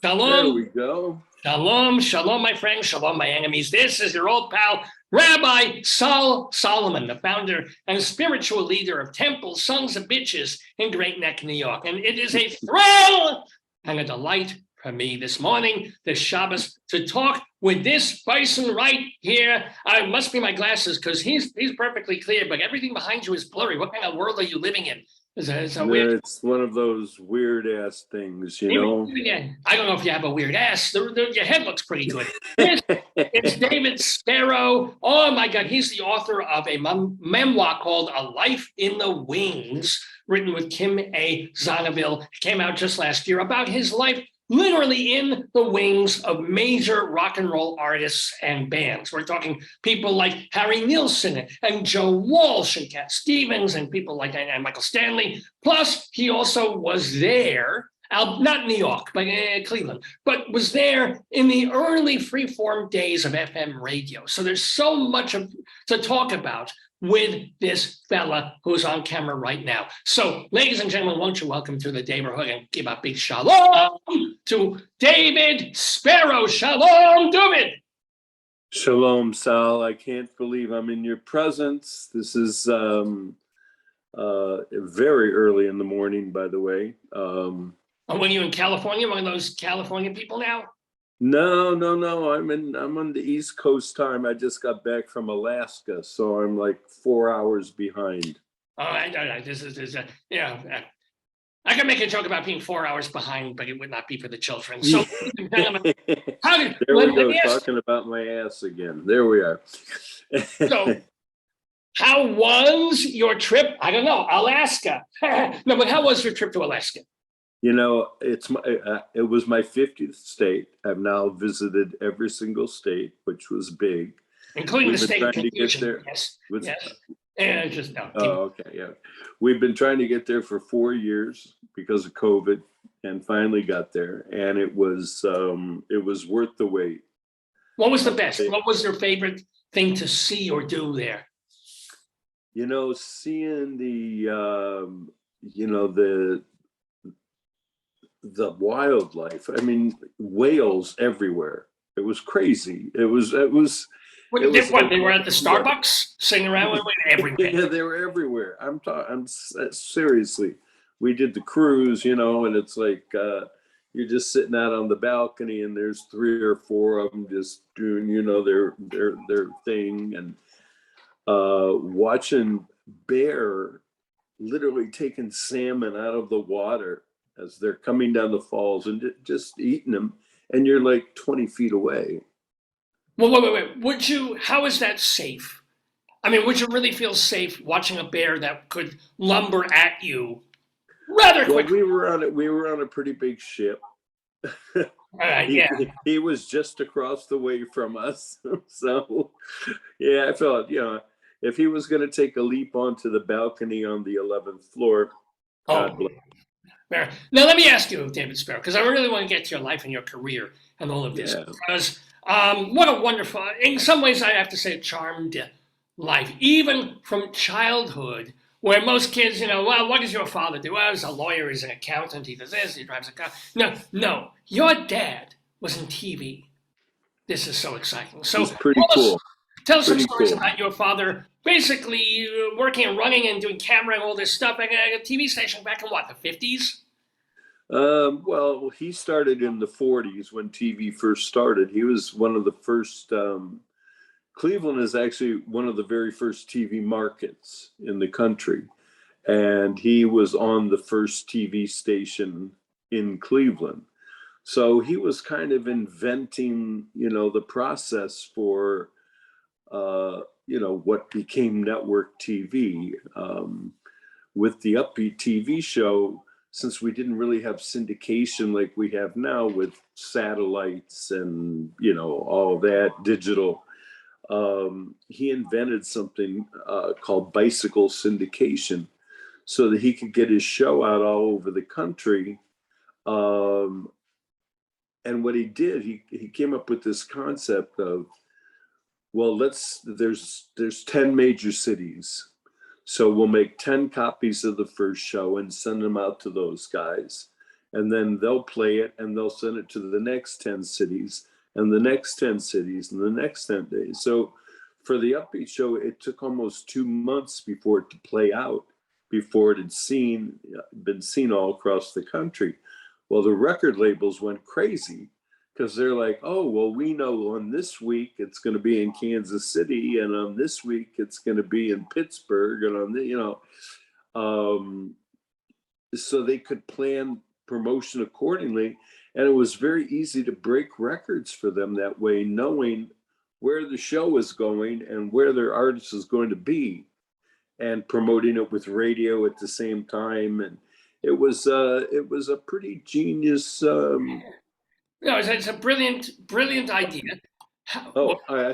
There Shalom, we go. shalom, shalom, my friends, shalom, my enemies. This is your old pal, Rabbi Sol Solomon, the founder and spiritual leader of Temple Sons of Bitches in Great Neck, New York. And it is a thrill and a delight for me this morning, this Shabbos, to talk with this person right here. I must be my glasses because he's perfectly clear, but everything behind you is blurry. What kind of world are you living in? It's one of those weird ass things, you know. I don't know if you have a weird ass. Your head looks pretty good. It's David Spero. Oh my God, he's the author of a memoir called A Life in the Wings, written with Kim A. Zonneville. It came out just last year about his life literally in the wings of major rock and roll artists and bands. We're talking people like Harry Nilsson and Joe Walsh and Cat Stevens and people like and Michael Stanley. Plus, he also was there, not New York, but Cleveland, but was there in the early freeform days of FM radio. So there's so much to talk about with this fella who's on camera right now. So, ladies and gentlemen, won't you welcome to the neighborhood and give a big shalom to David Spero. Shalom, David. Shalom, Sal. I can't believe I'm in your presence. This is very early in the morning, by the way. And when you're in California, one of those California people now? No. I'm on the East Coast time. I just got back from Alaska, so I'm like 4 hours behind. All right. This is I can make a joke about being 4 hours behind, but it would not be for the children. So, There we go, talking about my ass again. There we are. So, how was your trip? I don't know, Alaska. No, but how was your trip to Alaska? You know, it was my 50th state. I've now visited every single state, which was big. Including the state of confusion. Yes. Yes. And just no. Okay, yeah. We've been trying to get there for 4 years because of COVID, and finally got there, and it was worth the wait. What was the best? What was your favorite thing to see or do there? You know, seeing the wildlife. I mean, whales everywhere. It was crazy. They were at the Starbucks singing around everywhere. Yeah, they were everywhere. I'm seriously. We did the cruise, you know, and it's like you're just sitting out on the balcony, and there's 3 or 4 of them just doing, you know, their thing, and watching bear literally taking salmon out of the water as they're coming down the falls and just eating them, and you're like 20 feet away. Well, wait. How is that safe? I mean, would you really feel safe watching a bear that could lumber at you rather quickly? Well, we were on a pretty big ship. He was just across the way from us. So, yeah, I felt, you know, if he was going to take a leap onto the balcony on the 11th floor, God bless. Now, let me ask you, David Spero, because I really want to get to your life and your career and all of this. Yeah. Because what a wonderful, in some ways, I have to say, charmed life, even from childhood, where most kids, you know, well, what does your father do? Well, he's a lawyer, he's an accountant, he does this, he drives a car. No, your dad was in TV. This is so exciting. So, it's pretty cool. Tell us some stories about your father basically working and running and doing camera and all this stuff at a TV station back in what, the 50s? Well, he started in the 40s when TV first started. He was one of the first, Cleveland is actually one of the very first TV markets in the country. And he was on the first TV station in Cleveland. So he was kind of inventing, you know, the process for, you know, what became network TV. With the Upbeat TV show, since we didn't really have syndication like we have now with satellites and, you know, all that digital, he invented something called bicycle syndication so that he could get his show out all over the country. And what he did, he came up with this concept of, well, there's 10 major cities. So we'll make 10 copies of the first show and send them out to those guys. and then they'll play it and they'll send it to the next 10 cities and the next 10 cities and the next 10 days. So for the Upbeat show, it took almost 2 months before it to play out, before it had been seen all across the country. Well, the record labels went crazy because they're like, oh, well, we know on this week it's going to be in Kansas City, and on this week it's going to be in Pittsburgh, and on the, so they could plan promotion accordingly. And it was very easy to break records for them that way, knowing where the show is going and where their artist is going to be, and promoting it with radio at the same time. And it was a pretty genius. No, it's a brilliant idea. I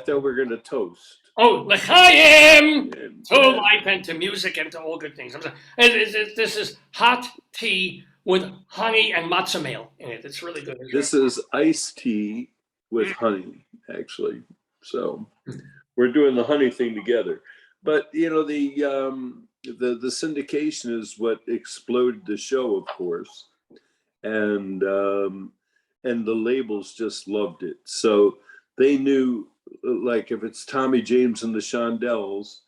thought we were going to toast. Oh, l'chaim to life and to music and to all good things. I'm sorry. This is hot tea with honey and matzo meal in it. It's really good. This is iced tea with honey, actually. So we're doing the honey thing together. But the syndication is what exploded the show, of course, and the labels just loved it. So they knew, like, if it's Tommy James and the Shondells,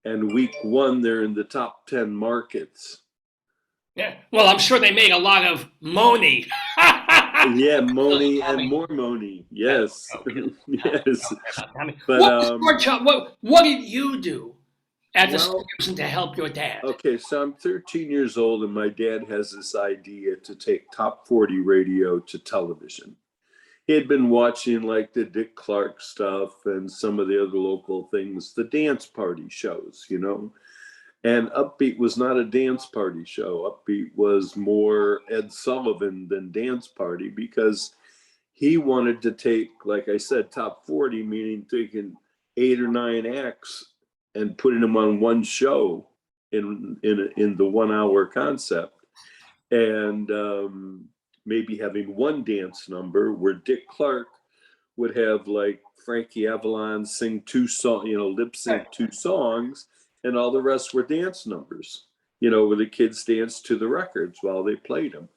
and week 1 they're in the top 10 markets. Yeah, well, I'm sure they made a lot of money. Yeah, money and more money. Yes, yes. But what did you do at the station to help your dad? Okay, so I'm 13 years old, and my dad has this idea to take top 40 radio to television. He had been watching like the Dick Clark stuff and some of the other local things, the dance party shows, And Upbeat was not a dance party show. Upbeat was more Ed Sullivan than dance party, because he wanted to take, like I said, top 40, meaning taking 8 or 9 acts and putting them on one show in the 1 hour concept. And maybe having one dance number where Dick Clark would have like Frankie Avalon sing 2 songs, lip sync 2 songs, and all the rest were dance numbers, where the kids danced to the records while they played them.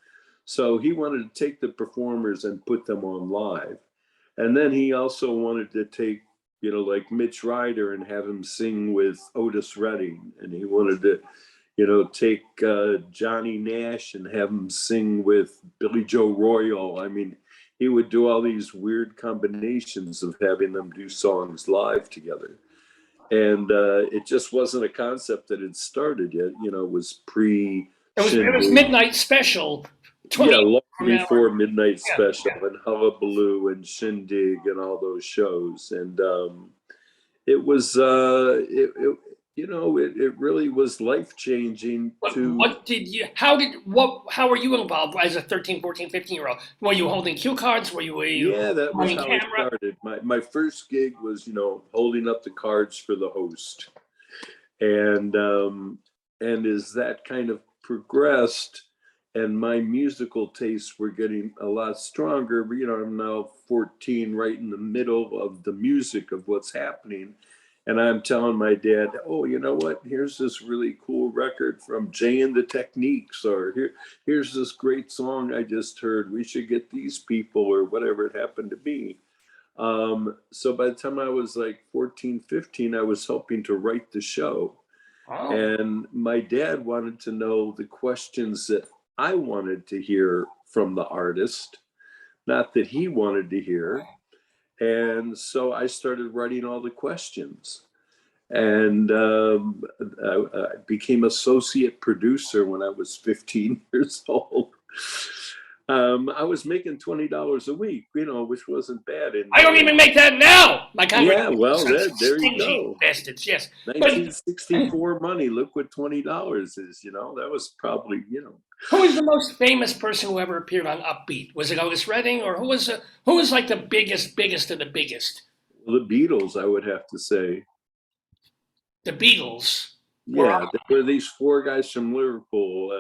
So he wanted to take the performers and put them on live. And then he also wanted to take, like Mitch Ryder and have him sing with Otis Redding. And he wanted to, take Johnny Nash and have him sing with Billy Joe Royal. I mean, he would do all these weird combinations of having them do songs live together. And it just wasn't a concept that had started yet. It was pre. It was Midnight Special. Long before Midnight Special and Hullabaloo and Shindig and all those shows. And it was it really was life-changing. How were you involved as a 13, 14, 15-year-old? Were you holding cue cards? Were you Yeah, that was how camera? It started. My first gig was, holding up the cards for the host. And as that kind of progressed and my musical tastes were getting a lot stronger, I'm now 14, right in the middle of the music of what's happening. And I'm telling my dad, oh, you know what? Here's this really cool record from Jay and the Techniques, or here's this great song I just heard. We should get these people, or whatever it happened to be. So by the time I was like 14, 15, I was helping to write the show. Oh. And my dad wanted to know the questions that I wanted to hear from the artist, not that he wanted to hear. And so I started writing all the questions, and I became associate producer when I was 15 years old. I was making $20 a week, which wasn't bad. I don't even make that now. Yeah, well, there you go. Bastards, yes. 1964 money. Look what $20 is. That was probably, Who was the most famous person who ever appeared on Upbeat? Was it Otis Redding, or who was like the biggest of the biggest? The Beatles, I would have to say. The Beatles. Yeah, there were these 4 guys from Liverpool,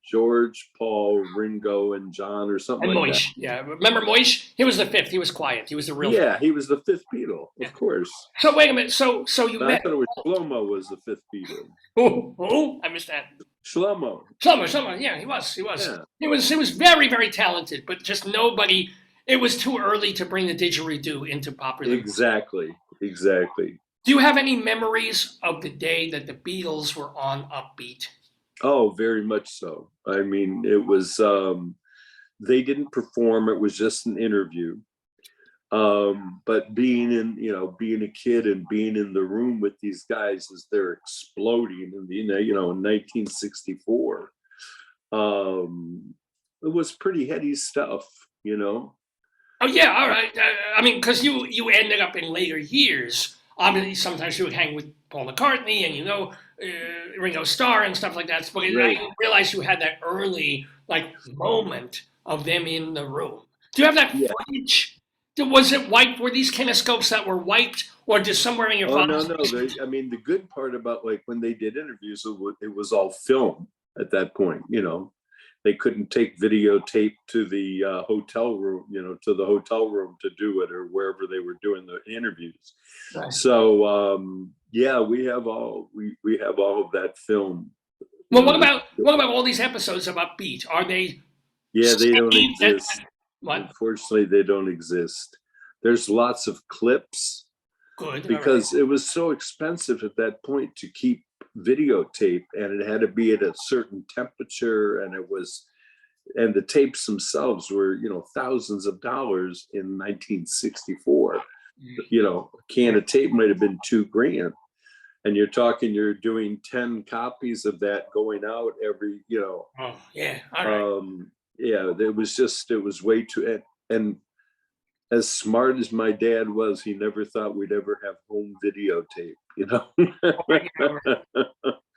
George, Paul, Ringo, and John, or something and like Moish. that. Yeah, remember Moish? He was the 5th. He was quiet. He was the real. Yeah, he was the 5th Beatle, of course. So wait a minute. So you I met? thought it was Shlomo was the 5th Beatle. Oh, I missed that. Shlomo. Someone, yeah, he was. Yeah, He was very, very talented, but just nobody. It was too early to bring the didgeridoo into popular music. exactly. Do you have any memories of the day that the Beatles were on Upbeat? Oh, very much so. I mean, it was, they didn't perform, it was just an interview. But being a kid and being in the room with these guys as they're exploding in in 1964, it was pretty heady stuff, Oh yeah, all right. I mean, because you ended up in later years. Obviously, sometimes you would hang with Paul McCartney and Ringo Starr and stuff like that. But I Right. didn't realize you had that early moment of them in the room. Do you have that Yeah. footage? Was it wiped? Were these kinescopes that were wiped, or just somewhere in your Oh, no, father's no. basement? I mean, the good part about like when they did interviews, it was all film at that point. They couldn't take videotape to the hotel room, to the hotel room to do it, or wherever they were doing the interviews. Right. So yeah, we have all of that film. Well, what about all these episodes of Upbeat? Are they? Yeah, they don't saved at- exist. What? Unfortunately, they don't exist. There's lots of clips Good. because it was so expensive at that point to keep videotape, and it had to be at a certain temperature, and the tapes themselves were thousands of dollars in 1964. A can of tape might have been $2,000, and you're doing 10 copies of that going out every Oh yeah. All right. yeah, it was way too, and as smart as my dad was, he never thought we'd ever have home videotape,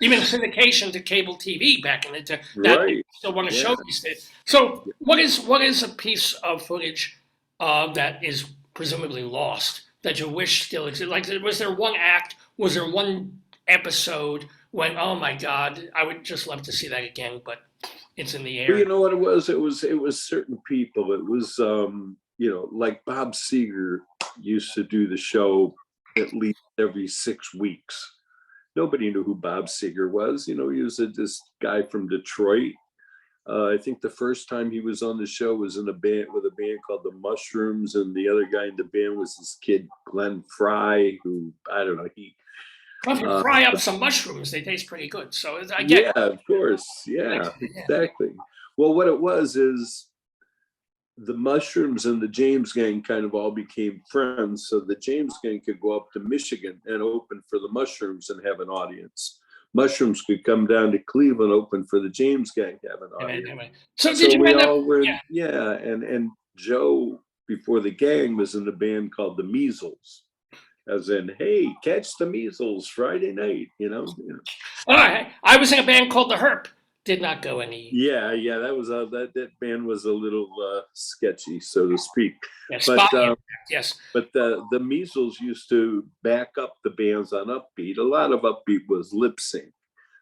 Even syndication to cable TV back in the day. That Right. still want to Yeah. show these days. So, what is a piece of footage that is presumably lost that you wish still existed? Like, was there one act? Was there one episode when, oh my God, I would just love to see that again, but it's in the Well, air. you know what it was? It was certain people. It was like Bob Seger used to do the show at least every 6 weeks. Nobody knew who Bob Seger was. He was this guy from Detroit. I think the first time he was on the show was in a band with a band called the Mushrooms, and the other guy in the band was this kid Glenn Fry, who I don't know. Well, if you fry up some mushrooms, they taste pretty good. So I get. Yeah, of course. Yeah, exactly. Well, what it was is the Mushrooms and the James Gang kind of all became friends. So the James Gang could go up to Michigan and open for the Mushrooms and have an audience. Mushrooms could come down to Cleveland, open for the James Gang, have an audience. So So did you we end up? all were, yeah, and Joe before the gang was in a band called the Measles, as in, hey, catch the Measles Friday night, All right, I was in a band called the Herp. Did not go any. Yeah, that was that band was a little sketchy, so to speak. Yeah, But yes. but the Measles used to back up the bands on Upbeat. A lot of Upbeat was lip sync.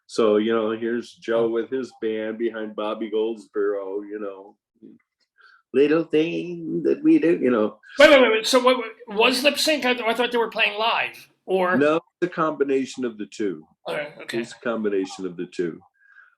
So here's Joe with his band behind Bobby Goldsboro. Little thing that we do. Wait. So what was lip sync? I thought they were playing live. Or No, it's a combination of the two. Okay. It's a combination of the two.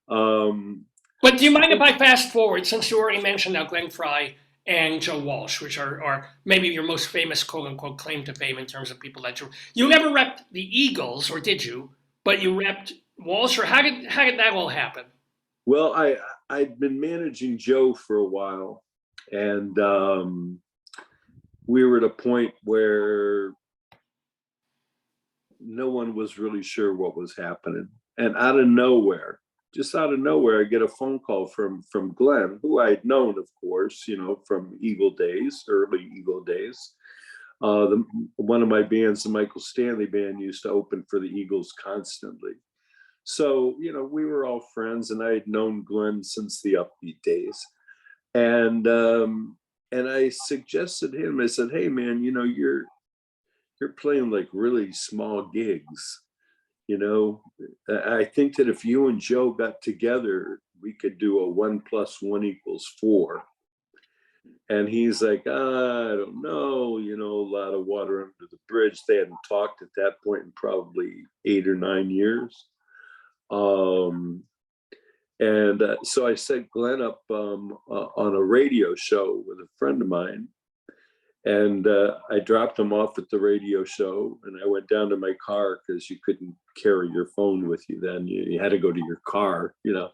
But do you mind if I fast forward, since you already mentioned now Glenn Fry and Joe Walsh, which are maybe your most famous quote unquote claim to fame in terms of people that you never repped the Eagles, or did you? But you repped Walsh, or how did that all happen? Well, I'd been managing Joe for a while, and we were at a point where no one was really sure what was happening. And just out of nowhere, I get a phone call from Glenn, who I had known, of course, from Eagle days, early Eagle days. One of my bands, the Michael Stanley Band, used to open for the Eagles constantly. So, we were all friends, and I had known Glenn since the Upbeat days. And I suggested him, I said, hey man, you're playing like really small gigs. I think that if you and Joe got together, we could do a 1 + 1 = 4. And he's like, I don't know, a lot of water under the bridge. They hadn't talked at that point in probably 8 or 9 years. And so I set Glenn up on a radio show with a friend of mine. And I dropped him off at the radio show, and I went down to my car because you couldn't carry your phone with you then. You had to go to your car, you know.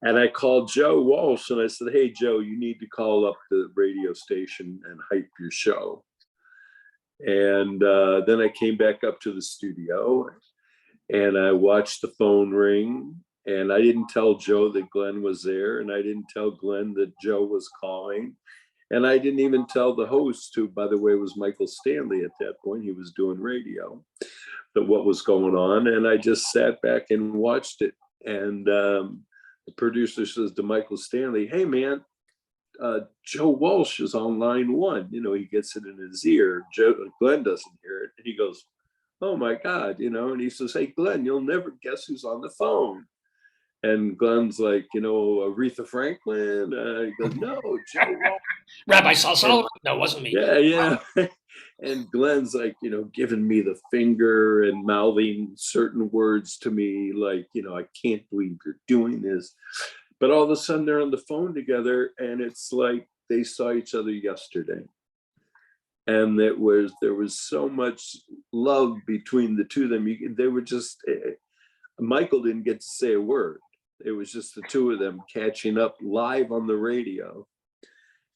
And I called Joe Walsh and I said, hey, Joe, you need to call up the radio station and hype your show. And then I came back up to the studio and I watched the phone ring. And I didn't tell Joe that Glenn was there. And I didn't tell Glenn that Joe was calling. And I didn't even tell the host, who, by the way, was Michael Stanley at that point. He was doing radio, that what was going on. And I just sat back and watched it. And the producer says to Michael Stanley, hey, man, Joe Walsh is on line 1. You know, he gets it in his ear. Glenn doesn't hear it. And he goes, oh, my God, you know, and he says, hey, Glenn, you'll never guess who's on the phone. And Glenn's like, you know, Aretha Franklin. He goes, no, Joe Walsh. Rabbi Sol Solomon? No, it wasn't me. Yeah. And Glenn's like, you know, giving me the finger and mouthing certain words to me, like, you know, I can't believe you're doing this. But all of a sudden they're on the phone together, and it's like they saw each other yesterday. And there was so much love between the two of them. They were just, Michael didn't get to say a word. It was just the two of them catching up live on the radio.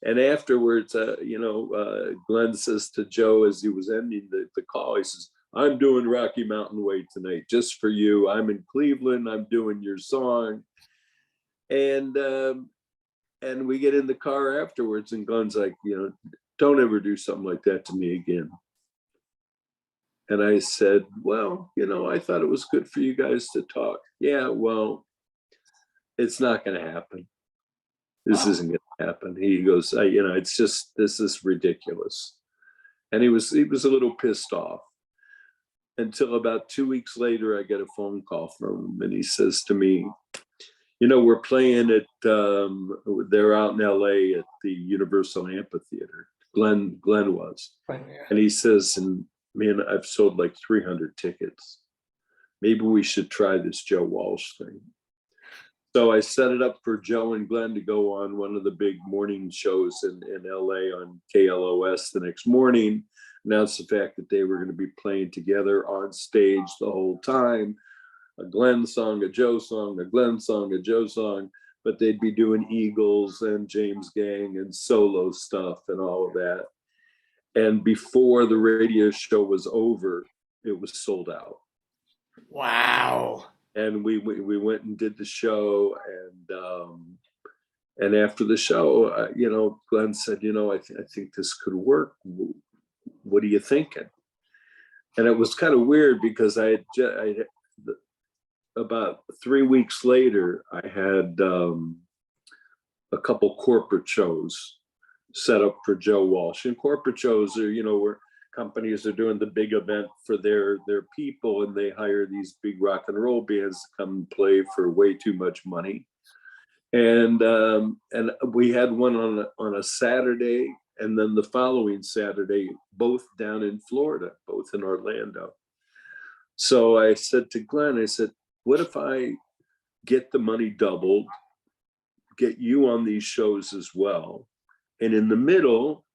And afterwards, you know, Glenn says to Joe as he was ending the call, he says, I'm doing Rocky Mountain Way tonight, just for you. I'm in Cleveland. I'm doing your song. And we get in the car afterwards, and Glenn's like, you know, don't ever do something like that to me again. And I said, well, you know, I thought it was good for you guys to talk. Yeah, well, it's not going to happen. This isn't going to happen. He goes, you know, it's just, this is ridiculous. And he was a little pissed off, until about 2 weeks later, I get a phone call from him, and he says to me, you know, we're playing at, they're out in LA at the Universal Amphitheater. Glenn was. Right, yeah. And he says, and man, I've sold like 300 tickets. Maybe we should try this Joe Walsh thing. So I set it up for Joe and Glenn to go on one of the big morning shows in LA on KLOS the next morning, announced the fact that they were going to be playing together on stage the whole time. A Glenn song, a Joe song, a Glenn song, a Joe song, but they'd be doing Eagles and James Gang and solo stuff and all of that. And before the radio show was over, it was sold out. Wow. And we went and did the show, and after the show, you know, Glenn said, you know, I think this could work. What are you thinking? And it was kind of weird because about 3 weeks later, I had a couple corporate shows set up for Joe Walsh. And corporate shows are, you know, where companies are doing the big event for their people, and they hire these big rock and roll bands to come and play for way too much money. And we had one on a Saturday, and then the following Saturday, both down in Florida, both in Orlando. So I said to Glenn, I said, what if I get the money doubled, get you on these shows as well, and in the middle,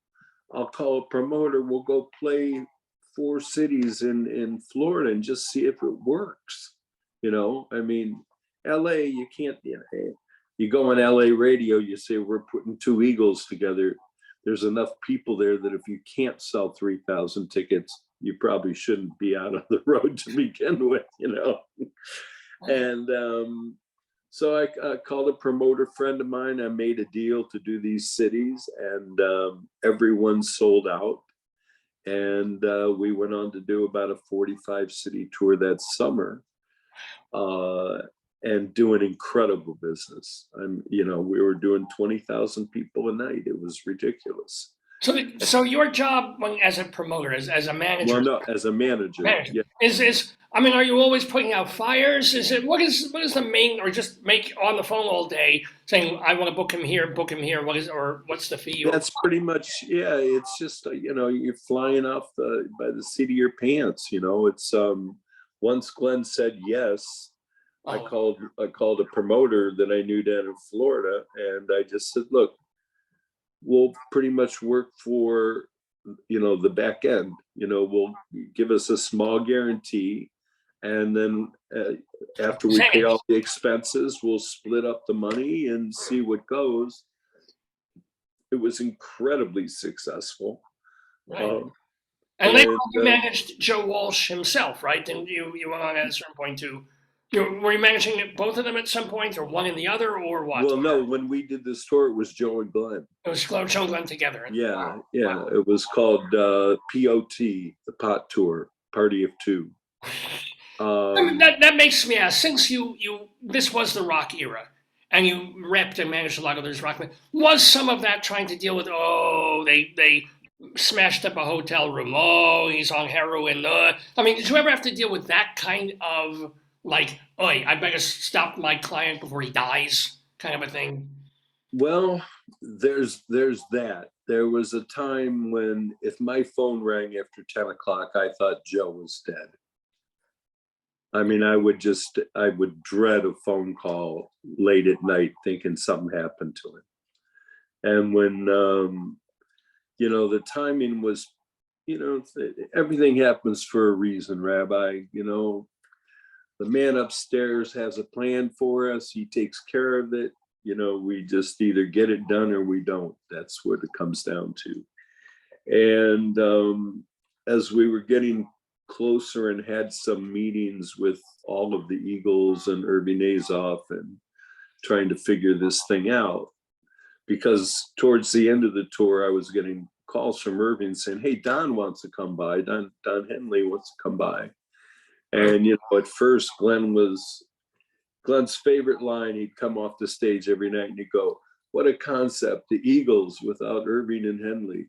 I'll call a promoter, we'll go play 4 cities in Florida and just see if it works. You know, I mean, LA, you can't, you know, you go on LA radio, you say we're putting 2 Eagles together. There's enough people there that if you can't sell 3,000 tickets, you probably shouldn't be out on the road to begin with, you know. And so I called a promoter friend of mine. I made a deal to do these cities, and everyone sold out. And we went on to do about a 45 city tour that summer, and do an incredible business. You know, we were doing 20,000 people a night. It was ridiculous. So your job as a promoter, as a manager, well, no, as a manager. Yeah. is I mean, are you always putting out fires? Is it what is the main, or just make on the phone all day saying I want to book him here? What's the fee? That's pretty much, yeah. It's just you know, you're flying off by the seat of your pants. You know, it's once Glenn said yes, Oh, I called a promoter that I knew down in Florida, and I just said, look, we'll pretty much work for, the back end. We'll give us a small guarantee, and then after we pay all the expenses, we'll split up the money and see what goes. It was incredibly successful. right. And later on, you managed Joe Walsh himself, right? Didn't you? You went on at a certain point to, were you managing both of them at some point, or one and the other, or what? Well, no, when we did this tour, it was Joe and Glenn. It was Joe and Glenn together. Yeah, wow. yeah. Wow. It was called POT, the Pot Tour, Party of Two. That makes me ask, since this was the rock era, and you repped and managed a lot of those rock men, was some of that trying to deal with, they smashed up a hotel room, he's on heroin, I mean, did you ever have to deal with that kind of, like, I better stop my client before he dies kind of a thing? Well, there's that. There was a time when if my phone rang after 10 o'clock, I thought Joe was dead. I mean, I would dread a phone call late at night thinking something happened to him. And when, the timing was, everything happens for a reason, Rabbi. The man upstairs has a plan for us. He takes care of it. We just either get it done or we don't. That's what it comes down to. And as we were getting closer and had some meetings with all of the Eagles and Irving Azoff and trying to figure this thing out, because towards the end of the tour, I was getting calls from Irving saying, hey, Don wants to come by. Don Henley wants to come by. And, at first, Glenn's favorite line, he'd come off the stage every night and he'd go, what a concept, the Eagles without Irving and Henley,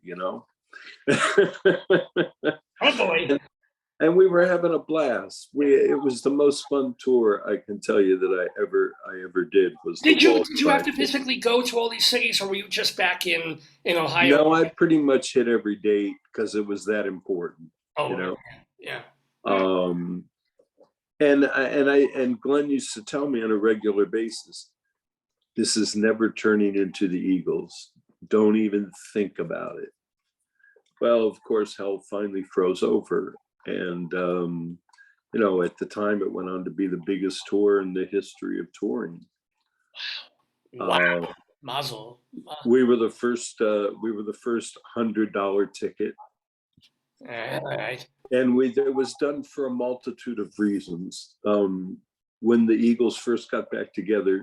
Oh boy. And we were having a blast. It was the most fun tour I can tell you that I ever did. Did you have to physically go to all these cities, or were you just back in Ohio? No, I pretty much hit every date because it was that important. Yeah. And Glenn used to tell me on a regular basis, this is never turning into the Eagles. Don't even think about it. Well, of course, hell finally froze over. And, at the time it went on to be the biggest tour in the history of touring. Wow. Mazel. We were the first $100 ticket. All right. And it was done for a multitude of reasons. When the Eagles first got back together,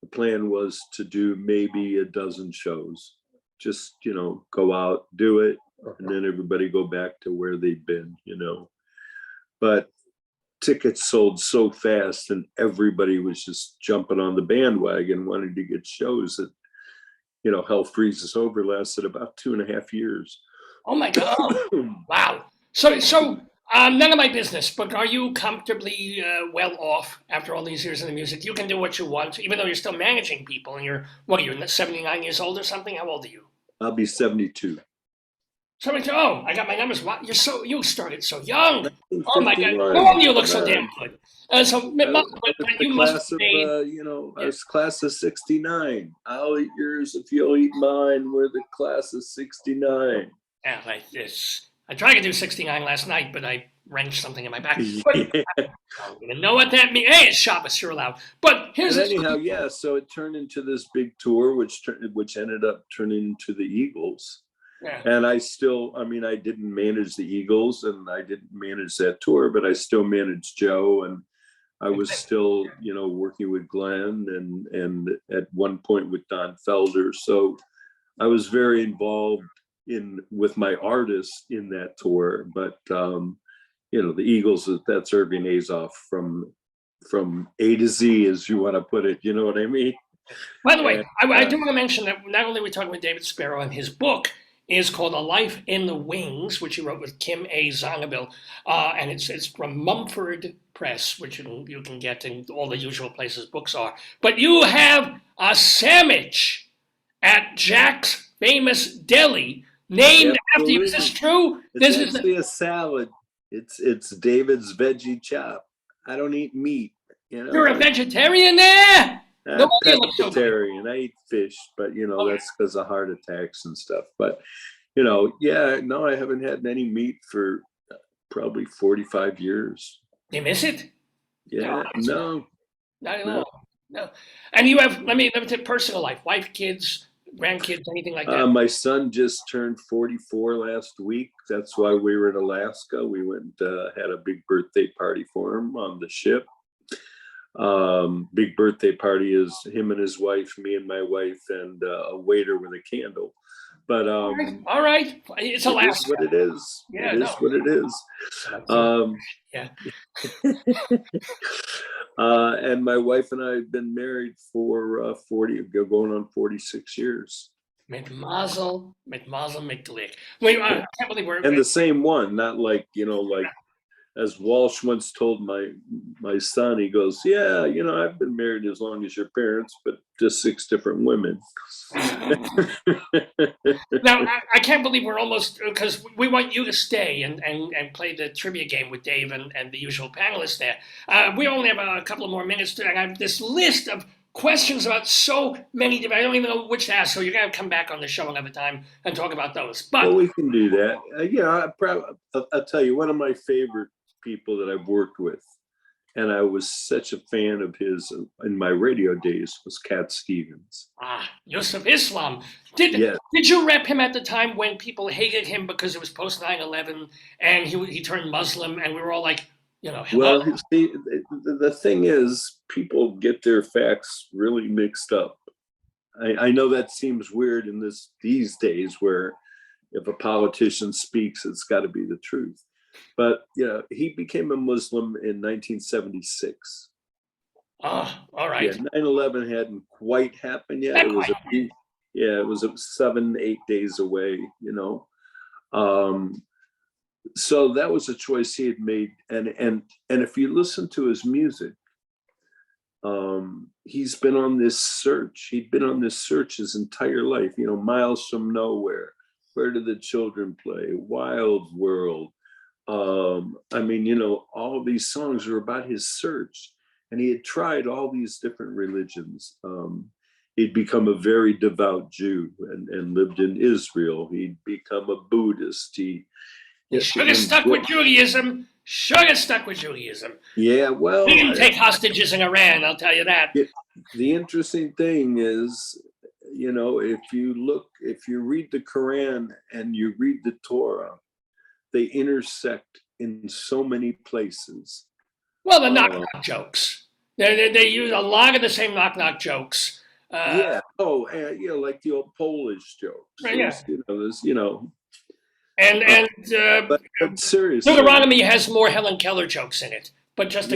the plan was to do maybe a dozen shows. Just, go out, do it, and then everybody go back to where they'd been, But tickets sold so fast and everybody was just jumping on the bandwagon, wanting to get shows that, hell freezes over lasted about 2.5 years. Oh my God. Wow. So none of my business, but are you comfortably well off after all these years in the music? You can do what you want, even though you're still managing people, and you're 79 years old or something? How old are you? I'll be 72. 72. Oh, I got my numbers. What? You started so young. Oh my God. Oh, you look so damn good. You must be. I was class of 69. I'll eat yours if you'll eat mine. We're the class of 69. Yeah, like this. I tried to do 69 last night, but I wrenched something in my back. But I don't even know what that means. Hey, it's Shabbos, you're allowed. But here's anyhow, yeah. So it turned into this big tour, which ended up turning into the Eagles. Yeah. And I didn't manage the Eagles and I didn't manage that tour, but I still managed Joe, and I was still, working with Glenn and at one point with Don Felder. So I was very involved with my artists in that tour. But the Eagles, that's Irving Azoff from A to Z, as you want to put it. You know what I mean? By the way, I do want to mention that not only are we talking with David Spero, and his book is called A Life in the Wings, which he wrote with Kim A. Zongabil, and it's from Mumford Press, which you can get in all the usual places books are. But you have a sandwich at Jack's Famous Deli named after you. Is this true? It's actually a salad. It's David's veggie chop. I don't eat meat. You know, You're a vegetarian there? No I'm wonder you look so good. pescatarian. I eat fish, but you know, Okay. that's because of heart attacks and stuff. But you know, yeah, no, I haven't had any meat for probably 45 years. You miss it? No, Yeah, no, not at no. all. No. And you have, let me take personal life, wife, kids, grandkids, anything like that? My son just turned 44 last week. That's why we were in Alaska. We went had a big birthday party for him on the ship. Big birthday party is him and his wife, me and my wife, and a waiter with a candle. But All right. It's it is Alaska. what it is. Yeah, It no. is what it is. Yeah. And my wife and I have been married for 40, going on 46 years. Mit Mazel, mit Wait, I can't believe And the same one, not like, you know, like as Walsh once told my son, he goes, yeah, you know, I've been married as long as your parents, but just 6 different women. Now, I can't believe we're almost, because we want you to stay and play the trivia game with Dave and the usual panelists there. We only have a couple of more minutes to, and I have this list of questions about so many different, I don't even know which to ask, so you're going to come back on the show another time and talk about those. But well, we can do that. I'll tell you, one of my favorite people that I've worked with, and I was such a fan of his in my radio days, was Cat Stevens. Yusuf Islam. Did you rep him at the time when people hated him because it was post 9/11 and he turned Muslim and we were all like, you know, hello? Well, see, the thing is, people get their facts really mixed up. I know that seems weird in these days where if a politician speaks, it's got to be the truth. But you know, he became a Muslim in 1976. Oh, all right. Yeah, 9/11 hadn't quite happened yet. It was it was 7-8 days away, you know. So that was a choice he had made, and if you listen to his music, he's been on this search. He'd been on this search his entire life. You know, Miles from Nowhere, Where Do the Children Play, Wild World. I mean, you know, all of these songs are about his search, and he had tried all these different religions. He'd become a very devout Jew and lived in Israel. He'd become a Buddhist. He should have stuck with Judaism. Should have stuck with Judaism. Yeah, well, he didn't take hostages in Iran, I'll tell you that. The interesting thing is, you know, if you read the Quran and you read the Torah, they intersect in so many places. Well, the knock-knock jokes. They use a lot of the same knock-knock jokes. Yeah. Oh, you know, like the old Polish jokes. Yeah. You know. But seriously, Deuteronomy has more Helen Keller jokes in it. But just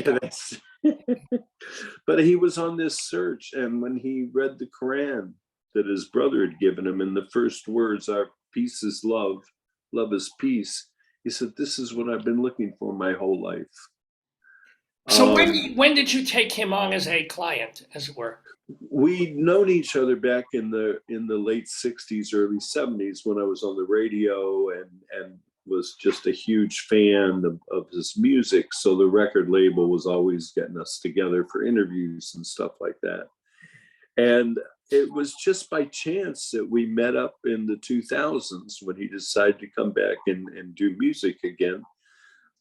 but he was on this search, and when he read the Quran that his brother had given him, and the first words are "peace is love, love is peace," he said, "This is what I've been looking for my whole life." So when did you take him on as a client, as it were? We'd known each other back in the late 60s, early 70s when I was on the radio and was just a huge fan of his music. So the record label was always getting us together for interviews and stuff like that. And it was just by chance that we met up in the 2000s when he decided to come back and do music again.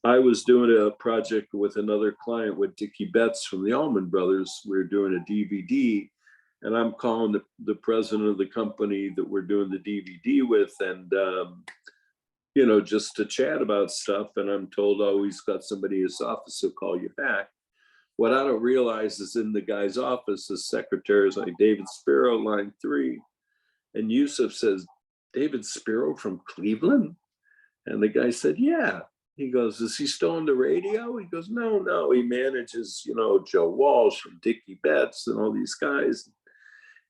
I was doing a project with another client with Dickie Betts from the Allman Brothers. We were doing a DVD, and I'm calling the president of the company that we're doing the DVD with, and you know, just to chat about stuff. And I'm told, oh, he's got somebody in his office who'll call you back. What I don't realize is in the guy's office, the secretary is like, David Spero, line 3. And Yusuf says, David Spero from Cleveland? And the guy said, yeah. He goes, is he still on the radio? He goes, no. He manages, you know, Joe Walsh and Dickie Betts and all these guys.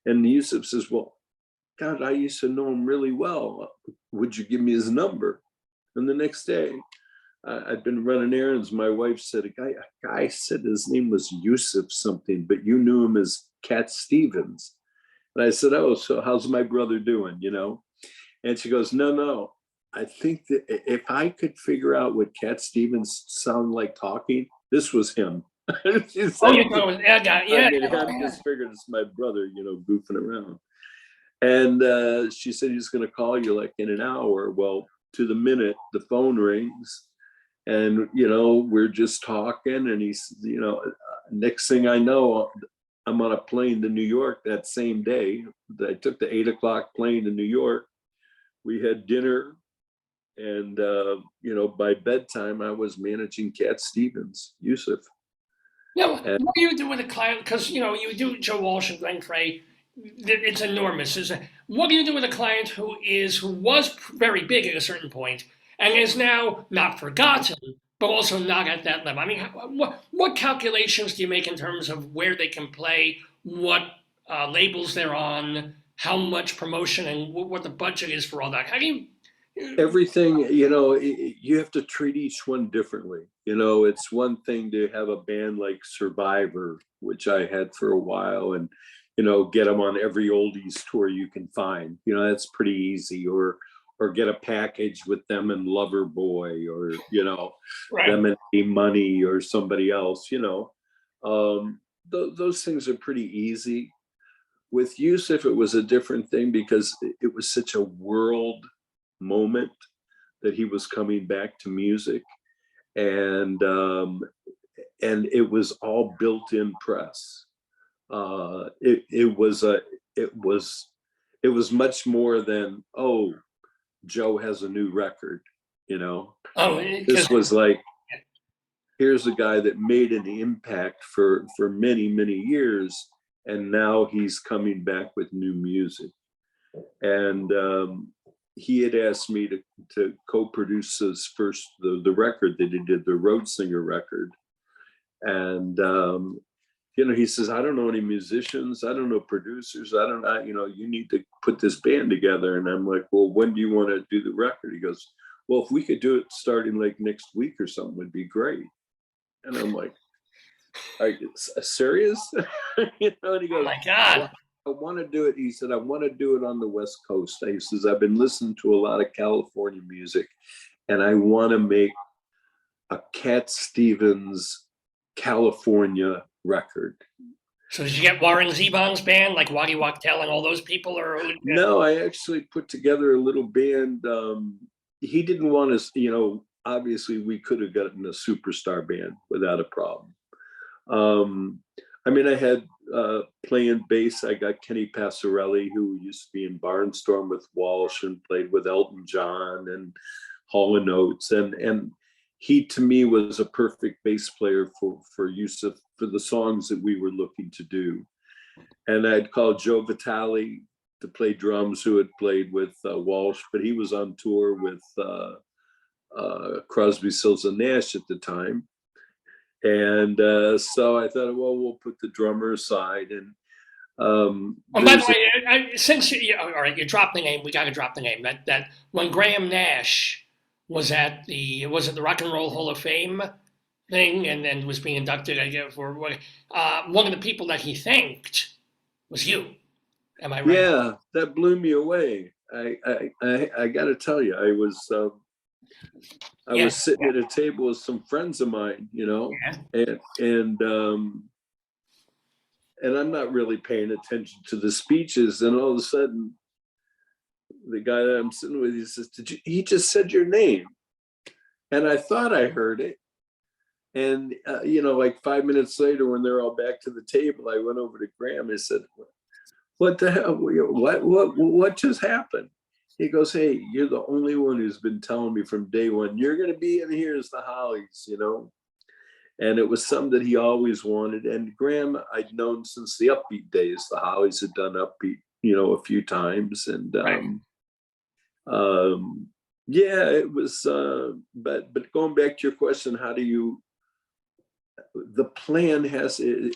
And Yusuf says, well, God, I used to know him really well. Would you give me his number? And the next day, I'd been running errands. My wife said, a guy said his name was Yusuf something, but you knew him as Cat Stevens. And I said, oh, so how's my brother doing, you know? And she goes, no. I think that if I could figure out what Cat Stevens sounded like talking, this was him. She said, Oh, you're going, yeah. I mean, I'm just figured it's my brother, goofing around. And she said, he's going to call you like in an hour. Well, to the minute, the phone rings. And, we're just talking. And he's, next thing I know, I'm on a plane to New York that same day. I took the 8 o'clock plane to New York. We had dinner. And, by bedtime, I was managing Cat Stevens, Yusuf. Now, what do you do with a client? Because, you do Joe Walsh and Glenn Frey. It's enormous. What do you do with a client who was very big at a certain point and is now not forgotten, but also not at that level? I mean, what calculations do you make in terms of where they can play, what labels they're on, how much promotion, and what the budget is for all that? How do you... Everything, you have to treat each one differently. It's one thing to have a band like Survivor, which I had for a while, and get them on every oldies tour you can find. That's pretty easy. Or get a package with them and Loverboy, or Right. them and Money, or somebody else. Those things are pretty easy. With Yusuf, it was a different thing because it was such a world moment that he was coming back to music, and it was all built-in press. It was much more than, oh, Joe has a new record. This was like, here's a guy that made an impact for many, many years, and now he's coming back with new music. And he had asked me to co-produce his first, the record that he did, the Road Singer record. And, he says, I don't know any musicians. I don't know producers. I don't know, you need to put this band together. And I'm like, well, when do you want to do the record? He goes, well, if we could do it starting like next week or something would be great. And I'm like, are you serious? And he goes, oh my God. well, I want to do it. He said, I want to do it on the West Coast. He says, I've been listening to a lot of California music, and I want to make a Cat Stevens California record. So did you get Warren Zevon's band, like Waddy Wachtel and all those people? Or No, I actually put together a little band. He didn't want us, obviously we could have gotten a superstar band without a problem. I mean, I had playing bass, I got Kenny Passarelli, who used to be in Barnstorm with Walsh and played with Elton John and Hall & Oates. And he, to me, was a perfect bass player for Yusuf, for the songs that we were looking to do. And I'd called Joe Vitale to play drums, who had played with Walsh, but he was on tour with Crosby, Stills and Nash at the time. And so I thought, well, we'll put the drummer aside. And by the way, since all right, you dropped the name, we got to drop the name. That when Graham Nash was at the Rock and Roll Hall of Fame thing and was being inducted, I guess, for one of the people that he thanked was you. Am I right? Yeah, that blew me away. I got to tell you, I was sitting at a table with some friends of mine, and I'm not really paying attention to the speeches, and all of a sudden, the guy that I'm sitting with, he says, he just said your name, and I thought I heard it, and like 5 minutes later, when they're all back to the table, I went over to Graham and said, what the hell? What just happened? He goes, hey, you're the only one who's been telling me from day one, you're going to be in here as the Hollies, And it was something that he always wanted. And Graham, I'd known since the Upbeat days. The Hollies had done Upbeat, a few times. And yeah, it was, but going back to your question, how do you, the plan has, it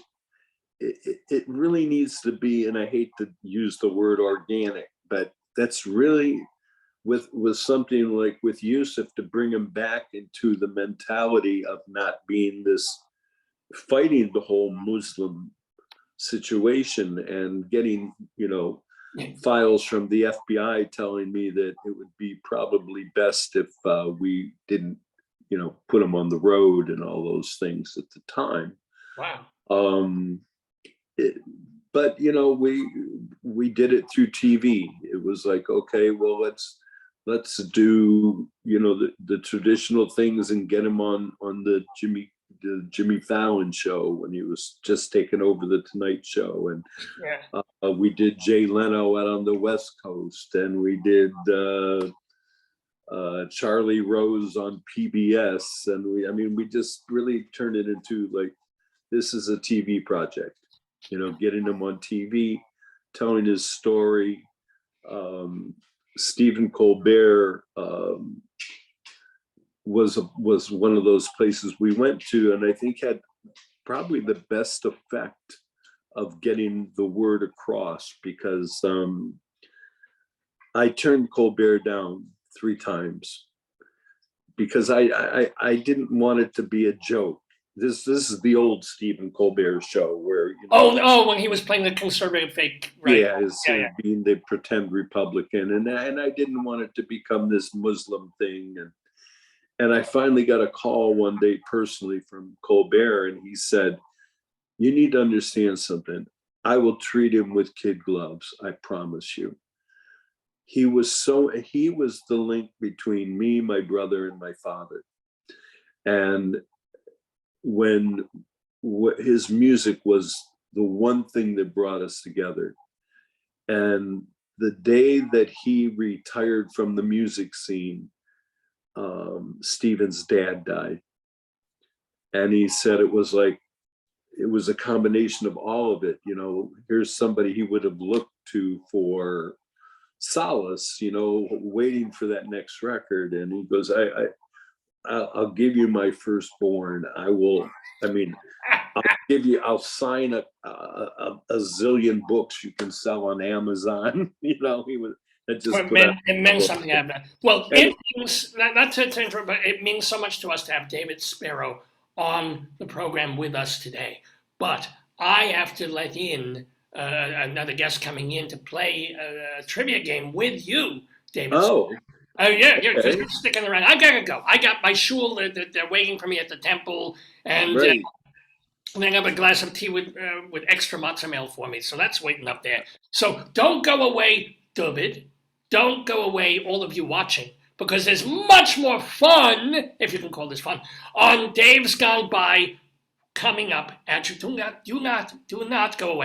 really needs to be, and I hate to use the word organic, but that's really with something like with Yusuf, to bring him back into the mentality of not being this fighting the whole Muslim situation and getting, files from the FBI telling me that it would be probably best if we didn't, put him on the road and all those things at the time. Wow. But you know, we did it through TV. It was like, okay, well, let's do, you know, the traditional things and get him on the Jimmy Fallon show when he was just taking over the Tonight Show, and Yeah. we did Jay Leno out on the West Coast, and we did Charlie Rose on PBS, and we just really turned it into like, this is a TV project, you know, getting him on TV, telling his story. Stephen Colbert was one of those places we went to, and I think had probably the best effect of getting the word across, because I turned Colbert down 3 times because I didn't want it to be a joke. This is the old Stephen Colbert show where, you know, Oh, when he was playing the conservative fake, right? yeah, being the pretend Republican, and I didn't want it to become this Muslim thing, and I finally got a call one day personally from Colbert, and he said, "You need to understand something. I will treat him with kid gloves. I promise you." He was the link between me, my brother, and my father. And when his music was the one thing that brought us together. And the day that he retired from the music scene, Stephen's dad died. And he said it was a combination of all of it. You know, here's somebody he would have looked to for solace, you know, waiting for that next record. And he goes, I'll give you my firstborn. I'll sign a zillion books you can sell on Amazon. You know, It meant something to have that. Well, it means, not to interrupt, but it means so much to us to have David Spero on the program with us today. But I have to let in another guest coming in to play a trivia game with you, David. Oh. Yeah, because you're sticking around. I gotta go. I got my shul. They're waiting for me at the temple, and Right. then I have a glass of tea with extra matzah meal for me. So that's waiting up there. So don't go away, David. Don't go away, all of you watching, because there's much more fun, if you can call this fun, on Dave's Gone By coming up. And do not go away.